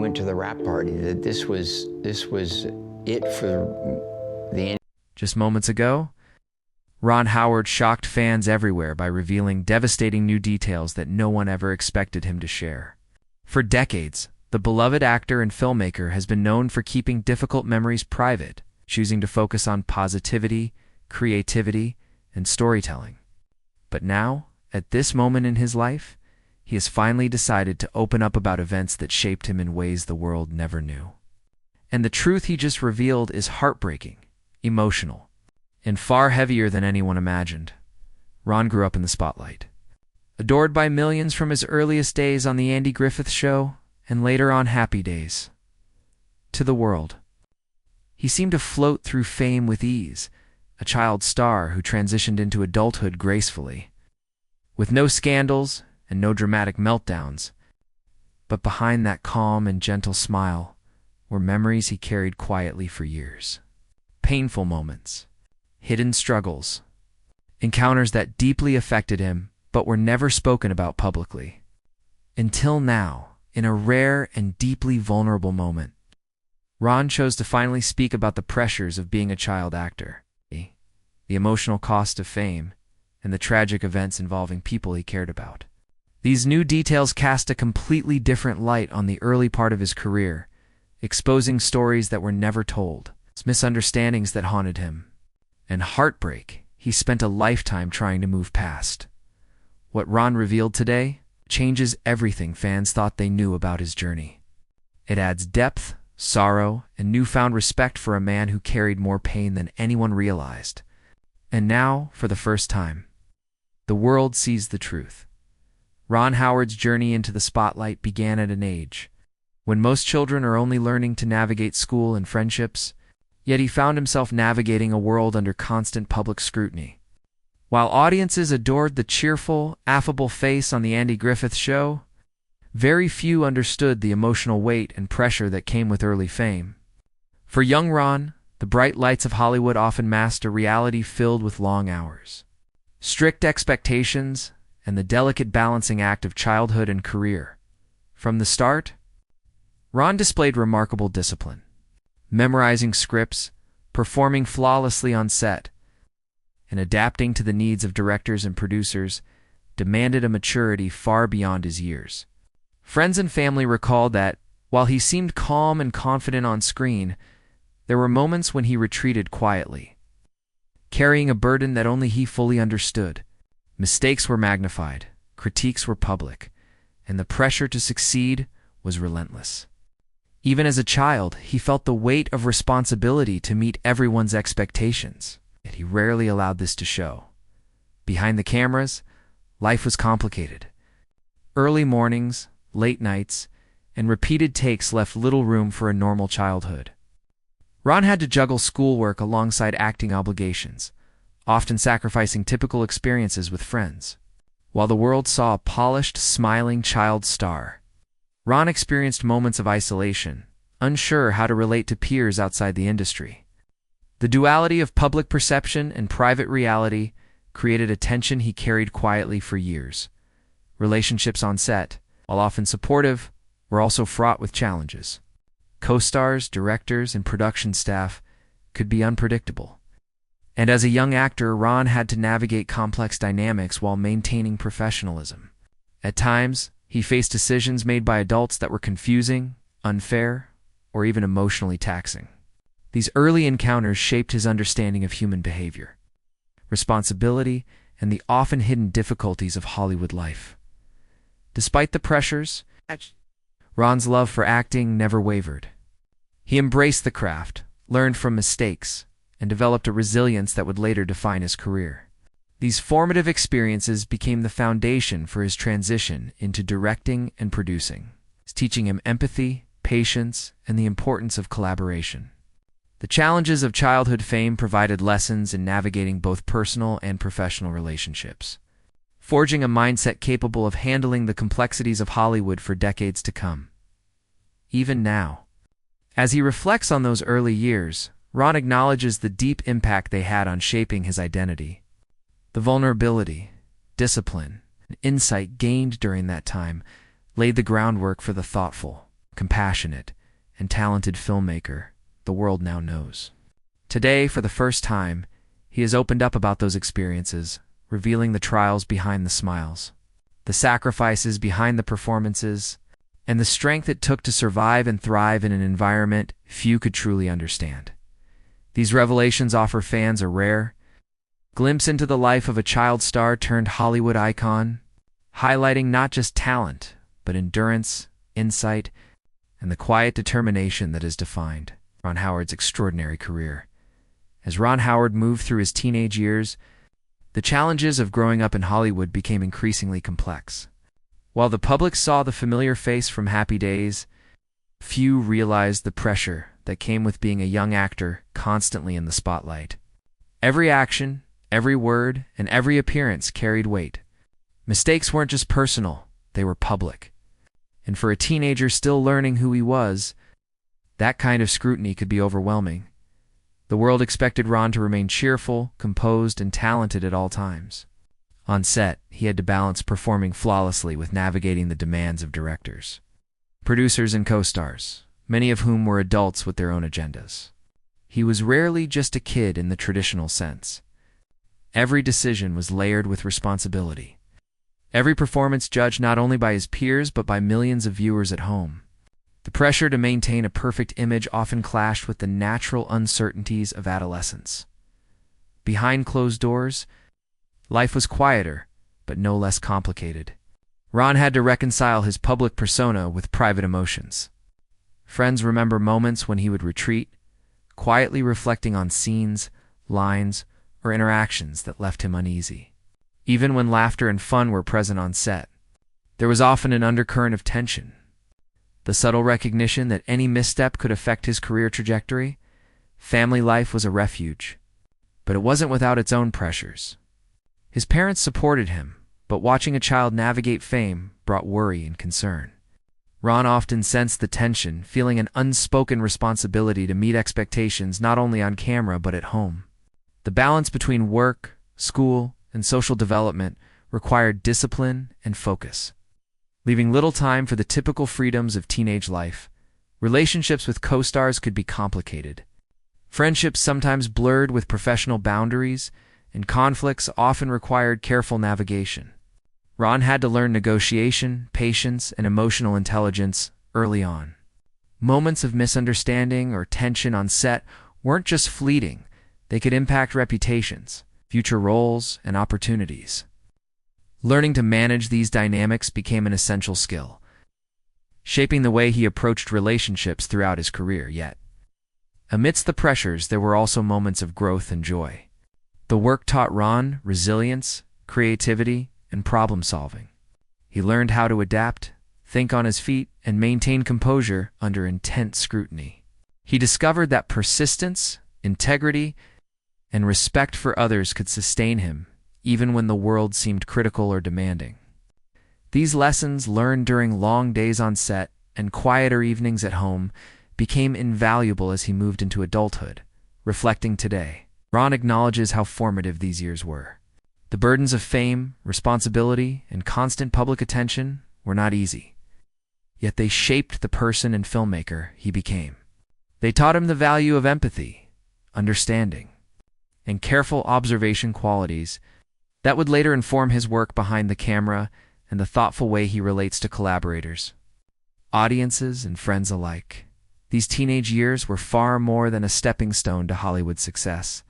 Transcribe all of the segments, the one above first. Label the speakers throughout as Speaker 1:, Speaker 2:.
Speaker 1: went to the rap party, that this was it for the end.
Speaker 2: Just moments ago, Ron Howard shocked fans everywhere by revealing devastating new details that no one ever expected him to share. For decades, the beloved actor and filmmaker has been known for keeping difficult memories private, choosing to focus on positivity, creativity, and storytelling. But now, at this moment in his life, he has finally decided to open up about events that shaped him in ways the world never knew. And the truth he just revealed is heartbreaking, emotional, and far heavier than anyone imagined. Ron grew up in the spotlight. Adored by millions from his earliest days on The Andy Griffith Show and later on Happy Days. To the world, he seemed to float through fame with ease, a child star who transitioned into adulthood gracefully, with no scandals and no dramatic meltdowns. But behind that calm and gentle smile were memories he carried quietly for years. Painful moments, hidden struggles, encounters that deeply affected him but were never spoken about publicly. Until now, in a rare and deeply vulnerable moment, Ron chose to finally speak about the pressures of being a child actor, the emotional cost of fame, and the tragic events involving people he cared about. These new details cast a completely different light on the early part of his career, exposing stories that were never told, misunderstandings that haunted him, and heartbreak he spent a lifetime trying to move past. What Ron revealed today changes everything fans thought they knew about his journey. It adds depth, sorrow, and newfound respect for a man who carried more pain than anyone realized. And now, for the first time, the world sees the truth. Ron Howard's journey into the spotlight began at an age when most children are only learning to navigate school and friendships, yet he found himself navigating a world under constant public scrutiny. While audiences adored the cheerful, affable face on The Andy Griffith Show, very few understood the emotional weight and pressure that came with early fame. For young Ron, the bright lights of Hollywood often masked a reality filled with long hours, strict expectations, and the delicate balancing act of childhood and career. From the start, Ron displayed remarkable discipline, memorizing scripts, performing flawlessly on set, and adapting to the needs of directors and producers demanded a maturity far beyond his years. Friends and family recalled that, while he seemed calm and confident on screen, there were moments when he retreated quietly, carrying a burden that only he fully understood. Mistakes were magnified, critiques were public, and the pressure to succeed was relentless. Even as a child, he felt the weight of responsibility to meet everyone's expectations, yet he rarely allowed this to show. Behind the cameras, life was complicated. Early mornings, late nights, and repeated takes left little room for a normal childhood. Ron had to juggle schoolwork alongside acting obligations, often sacrificing typical experiences with friends. While the world saw a polished, smiling child star, Ron experienced moments of isolation, unsure how to relate to peers outside the industry. The duality of public perception and private reality created a tension he carried quietly for years. Relationships on set, while often supportive, were also fraught with challenges. Co-stars, directors, and production staff could be unpredictable. And as a young actor, Ron had to navigate complex dynamics while maintaining professionalism. At times, he faced decisions made by adults that were confusing, unfair, or even emotionally taxing. These early encounters shaped his understanding of human behavior, responsibility, and the often hidden difficulties of Hollywood life. Despite the pressures, Ron's love for acting never wavered. He embraced the craft, learned from mistakes, and developed a resilience that would later define his career. These formative experiences became the foundation for his transition into directing and producing, teaching him empathy, patience, and the importance of collaboration. The challenges of childhood fame provided lessons in navigating both personal and professional relationships, forging a mindset capable of handling the complexities of Hollywood for decades to come. Even now, as he reflects on those early years, Ron acknowledges the deep impact they had on shaping his identity. The vulnerability, discipline, and insight gained during that time laid the groundwork for the thoughtful, compassionate, and talented filmmaker the world now knows. Today, for the first time, he has opened up about those experiences, revealing the trials behind the smiles, the sacrifices behind the performances, and the strength it took to survive and thrive in an environment few could truly understand. These revelations offer fans a rare glimpse into the life of a child star turned Hollywood icon, highlighting not just talent, but endurance, insight, and the quiet determination that has defined Ron Howard's extraordinary career. As Ron Howard moved through his teenage years, the challenges of growing up in Hollywood became increasingly complex. While the public saw the familiar face from Happy Days, few realized the pressure that came with being a young actor constantly in the spotlight. Every action, every word, and every appearance carried weight. Mistakes weren't just personal, they were public. And for a teenager still learning who he was, that kind of scrutiny could be overwhelming. The world expected Ron to remain cheerful, composed, and talented at all times. On set, he had to balance performing flawlessly with navigating the demands of directors, producers, and co-stars, many of whom were adults with their own agendas. He was rarely just a kid in the traditional sense. Every decision was layered with responsibility. Every performance judged not only by his peers but by millions of viewers at home. The pressure to maintain a perfect image often clashed with the natural uncertainties of adolescence. Behind closed doors, life was quieter, but no less complicated. Ron had to reconcile his public persona with private emotions. Friends remember moments when he would retreat, quietly reflecting on scenes, lines, or interactions that left him uneasy. Even when laughter and fun were present on set, there was often an undercurrent of tension. The subtle recognition that any misstep could affect his career trajectory. Family life was a refuge, but it wasn't without its own pressures. His parents supported him, but watching a child navigate fame brought worry and concern. Ron often sensed the tension, feeling an unspoken responsibility to meet expectations not only on camera but at home. The balance between work, school, and social development required discipline and focus. Leaving little time for the typical freedoms of teenage life, relationships with co-stars could be complicated. Friendships sometimes blurred with professional boundaries, and conflicts often required careful navigation. Ron had to learn negotiation, patience, and emotional intelligence early on. Moments of misunderstanding or tension on set weren't just fleeting, they could impact reputations, future roles, and opportunities. Learning to manage these dynamics became an essential skill, shaping the way he approached relationships throughout his career. Yet, amidst the pressures, there were also moments of growth and joy. The work taught Ron resilience, creativity, and problem-solving. He learned how to adapt, think on his feet, and maintain composure under intense scrutiny. He discovered that persistence, integrity, and respect for others could sustain him, even when the world seemed critical or demanding. These lessons, learned during long days on set and quieter evenings at home, became invaluable as he moved into adulthood. Reflecting today, Ron acknowledges how formative these years were. The burdens of fame, responsibility, and constant public attention were not easy. Yet they shaped the person and filmmaker he became. They taught him the value of empathy, understanding, and careful observation qualities that would later inform his work behind the camera and the thoughtful way he relates to collaborators, audiences, and friends alike. These teenage years were far more than a stepping stone to Hollywood success.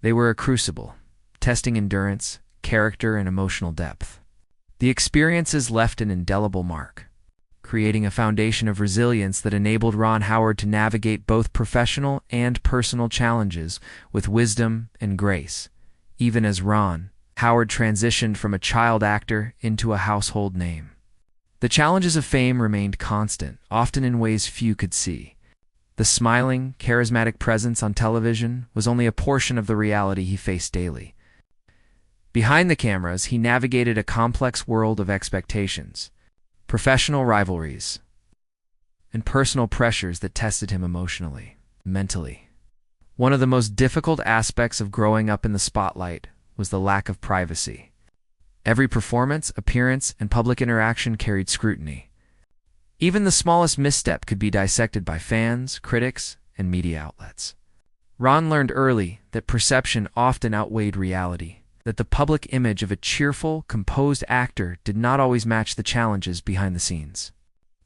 Speaker 2: They were a crucible, testing endurance, character, and emotional depth. The experiences left an indelible mark, creating a foundation of resilience that enabled Ron Howard to navigate both professional and personal challenges with wisdom and grace, even as Ron Howard transitioned from a child actor into a household name. The challenges of fame remained constant, often in ways few could see. The smiling, charismatic presence on television was only a portion of the reality he faced daily. Behind the cameras, he navigated a complex world of expectations, professional rivalries, and personal pressures that tested him emotionally, mentally. One of the most difficult aspects of growing up in the spotlight was the lack of privacy. Every performance, appearance, and public interaction carried scrutiny. Even the smallest misstep could be dissected by fans, critics, and media outlets. Ron learned early that perception often outweighed reality, that the public image of a cheerful, composed actor did not always match the challenges behind the scenes.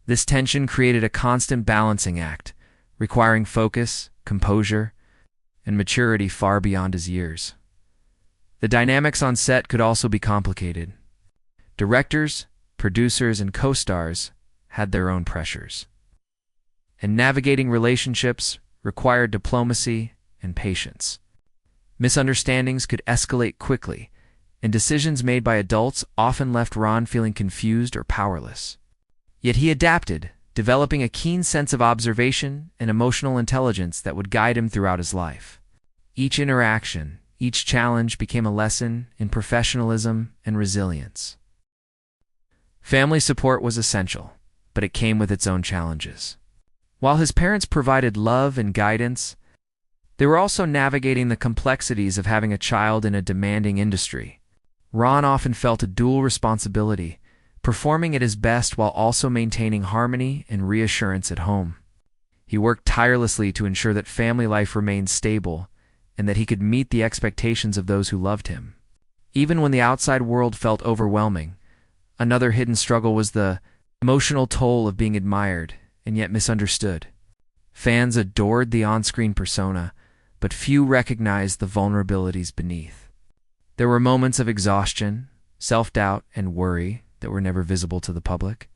Speaker 2: This tension created a constant balancing act, requiring focus, composure, and maturity far beyond his years. The dynamics on set could also be complicated. Directors, producers, and co-stars had their own pressures. And navigating relationships required diplomacy and patience. Misunderstandings could escalate quickly, and decisions made by adults often left Ron feeling confused or powerless. Yet he adapted, developing a keen sense of observation and emotional intelligence that would guide him throughout his life. Each interaction, each challenge became a lesson in professionalism and resilience. Family support was essential, but it came with its own challenges. While his parents provided love and guidance, they were also navigating the complexities of having a child in a demanding industry. Ron often felt a dual responsibility, performing at his best while also maintaining harmony and reassurance at home. He worked tirelessly to ensure that family life remained stable and that he could meet the expectations of those who loved him. Even when the outside world felt overwhelming, another hidden struggle was the emotional toll of being admired and yet misunderstood. Fans adored the on-screen persona, but few recognized the vulnerabilities beneath. There were moments of exhaustion, self-doubt, and worry that were never visible to the public.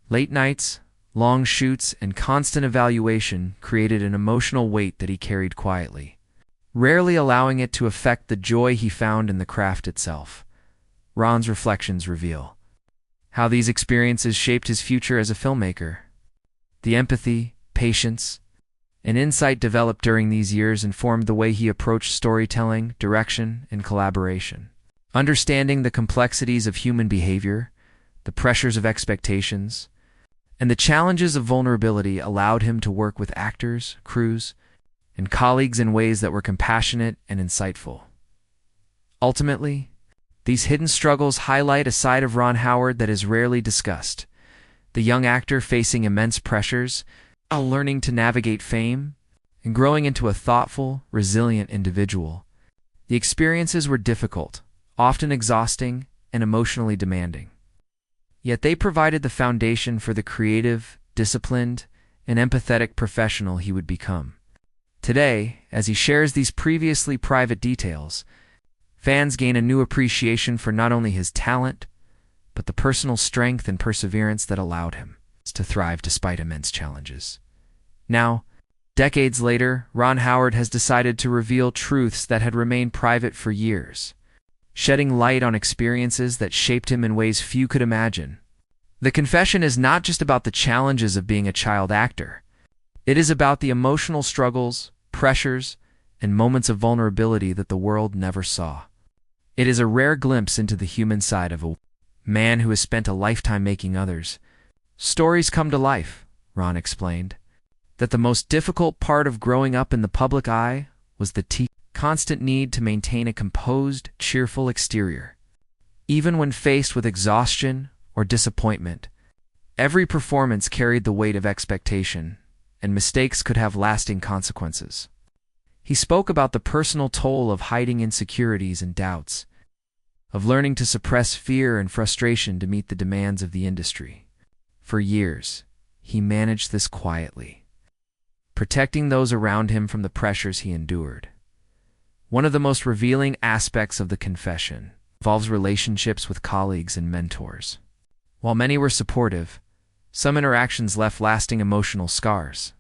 Speaker 2: Late nights, long shoots, and constant evaluation created an emotional weight that he carried quietly, rarely allowing it to affect the joy he found in the craft itself. Ron's reflections reveal how these experiences shaped his future as a filmmaker. The empathy, patience, and insight developed during these years informed the way he approached storytelling, direction, and collaboration. Understanding the complexities of human behavior, the pressures of expectations, and the challenges of vulnerability allowed him to work with actors, crews, and colleagues in ways that were compassionate and insightful. Ultimately, these hidden struggles highlight a side of Ron Howard that is rarely discussed. The young actor facing immense pressures, while learning to navigate fame, and growing into a thoughtful, resilient individual. The experiences were difficult, often exhausting, and emotionally demanding. Yet they provided the foundation for the creative, disciplined, and empathetic professional he would become. Today, as he shares these previously private details, fans gain a new appreciation for not only his talent, but the personal strength and perseverance that allowed him to thrive despite immense challenges. Now, decades later, Ron Howard has decided to reveal truths that had remained private for years, shedding light on experiences that shaped him in ways few could imagine. The confession is not just about the challenges of being a child actor. It is about the emotional struggles, pressures, and moments of vulnerability that the world never saw. It is a rare glimpse into the human side of a man who has spent a lifetime making others. Stories come to life, Ron explained, that the most difficult part of growing up in the public eye was the constant need to maintain a composed, cheerful exterior. Even when faced with exhaustion or disappointment, every performance carried the weight of expectation, and mistakes could have lasting consequences. He spoke about the personal toll of hiding insecurities and doubts, of learning to suppress fear and frustration to meet the demands of the industry. For years, he managed this quietly, protecting those around him from the pressures he endured. One of the most revealing aspects of the confession involves relationships with colleagues and mentors. While many were supportive, some interactions left lasting emotional scars.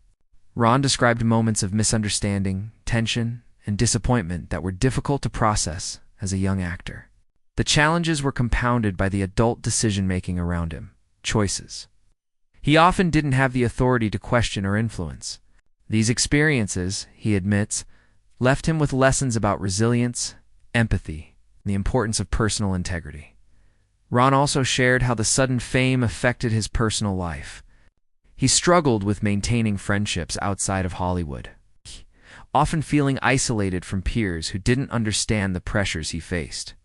Speaker 2: Ron described moments of misunderstanding, tension, and disappointment that were difficult to process as a young actor. The challenges were compounded by the adult decision-making around him, choices he often didn't have the authority to question or influence. These experiences, he admits, left him with lessons about resilience, empathy, and the importance of personal integrity. Ron also shared how the sudden fame affected his personal life. He struggled with maintaining friendships outside of Hollywood, often feeling isolated from peers who didn't understand the pressures he faced.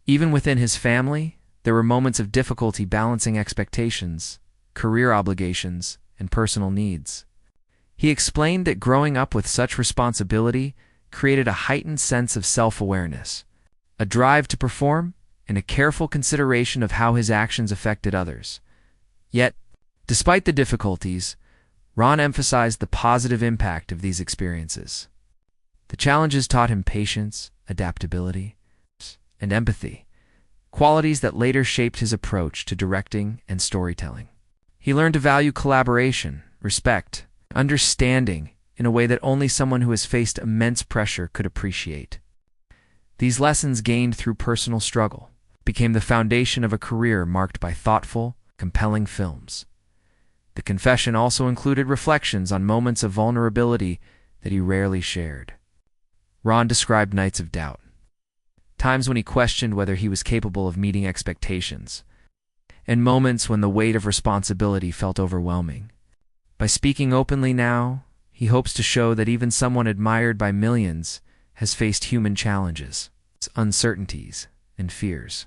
Speaker 2: Even within his family, there were moments of difficulty balancing expectations career obligations, and personal needs. He explained that growing up with such responsibility created a heightened sense of self-awareness, a drive to perform, and a careful consideration of how his actions affected others. Yet, despite the difficulties, Ron emphasized the positive impact of these experiences. The challenges taught him patience, adaptability, and empathy, qualities that later shaped his approach to directing and storytelling. He learned to value collaboration, respect, understanding in a way that only someone who has faced immense pressure could appreciate. These lessons gained through personal struggle became the foundation of a career marked by thoughtful, compelling films. The confession also included reflections on moments of vulnerability that he rarely shared. Ron described nights of doubt, times when he questioned whether he was capable of meeting expectations, and moments when the weight of responsibility felt overwhelming. By speaking openly now, he hopes to show that even someone admired by millions has faced human challenges, uncertainties, and fears.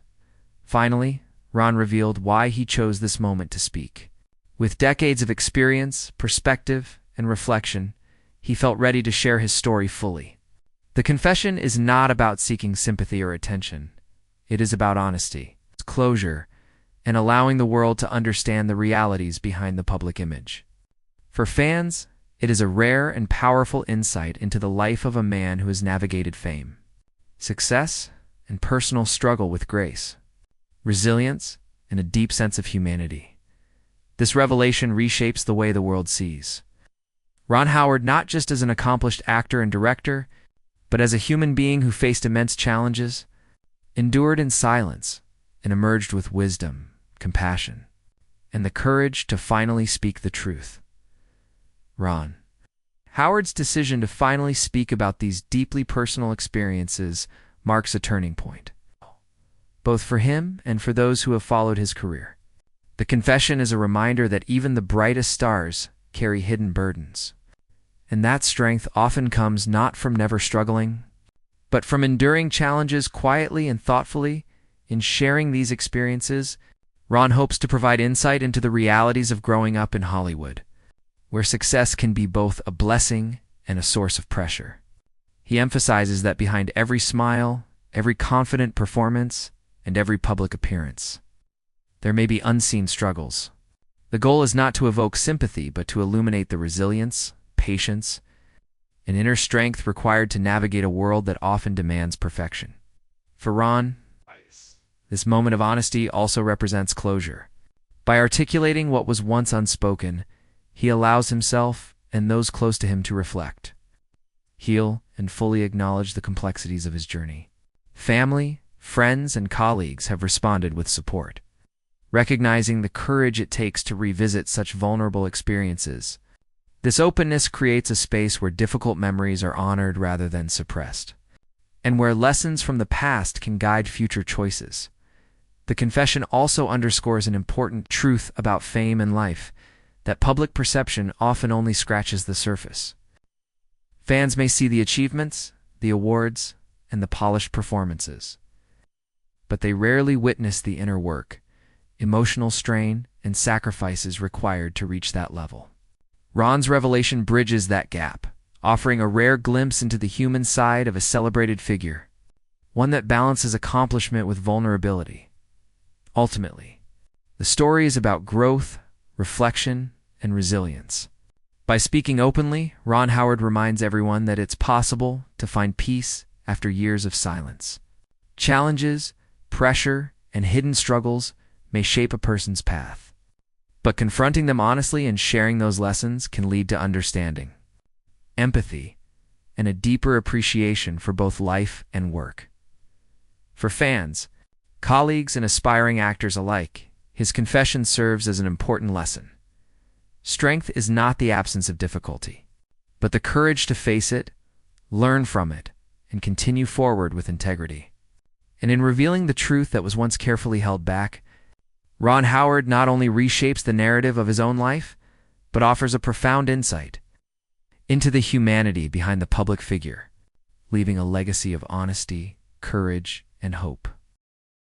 Speaker 2: Finally, Ron revealed why he chose this moment to speak. With decades of experience, perspective, and reflection, he felt ready to share his story fully. The confession is not about seeking sympathy or attention. It is about honesty, closure, and allowing the world to understand the realities behind the public image. For fans, it is a rare and powerful insight into the life of a man who has navigated fame, success, and personal struggle with grace, resilience, and a deep sense of humanity. This revelation reshapes the way the world sees Ron Howard not just as an accomplished actor and director, but as a human being who faced immense challenges, endured in silence, and emerged with wisdom, compassion, and the courage to finally speak the truth. Ron Howard's decision to finally speak about these deeply personal experiences marks a turning point, both for him and for those who have followed his career. The confession is a reminder that even the brightest stars carry hidden burdens, and that strength often comes not from never struggling, but from enduring challenges quietly and thoughtfully. In sharing these experiences, Ron hopes to provide insight into the realities of growing up in Hollywood, where success can be both a blessing and a source of pressure. He emphasizes that behind every smile, every confident performance, and every public appearance, there may be unseen struggles. The goal is not to evoke sympathy, but to illuminate the resilience, patience, and inner strength required to navigate a world that often demands perfection. For Ron, this moment of honesty also represents closure. By articulating what was once unspoken, he allows himself and those close to him to reflect, heal, and fully acknowledge the complexities of his journey. Family, friends, and colleagues have responded with support, recognizing the courage it takes to revisit such vulnerable experiences. This openness creates a space where difficult memories are honored rather than suppressed, and where lessons from the past can guide future choices. The confession also underscores an important truth about fame and life, that public perception often only scratches the surface. Fans may see the achievements, the awards, and the polished performances, but they rarely witness the inner work, emotional strain, and sacrifices required to reach that level. Ron's revelation bridges that gap, offering a rare glimpse into the human side of a celebrated figure, one that balances accomplishment with vulnerability. Ultimately, the story is about growth, reflection, and resilience. By speaking openly, Ron Howard reminds everyone that it's possible to find peace after years of silence. Challenges, pressure, and hidden struggles may shape a person's path, but confronting them honestly and sharing those lessons can lead to understanding, empathy, and a deeper appreciation for both life and work. For fans, colleagues, and aspiring actors alike, his confession serves as an important lesson. Strength is not the absence of difficulty, but the courage to face it, learn from it, and continue forward with integrity. And in revealing the truth that was once carefully held back, Ron Howard not only reshapes the narrative of his own life, but offers a profound insight into the humanity behind the public figure, leaving a legacy of honesty, courage, and hope.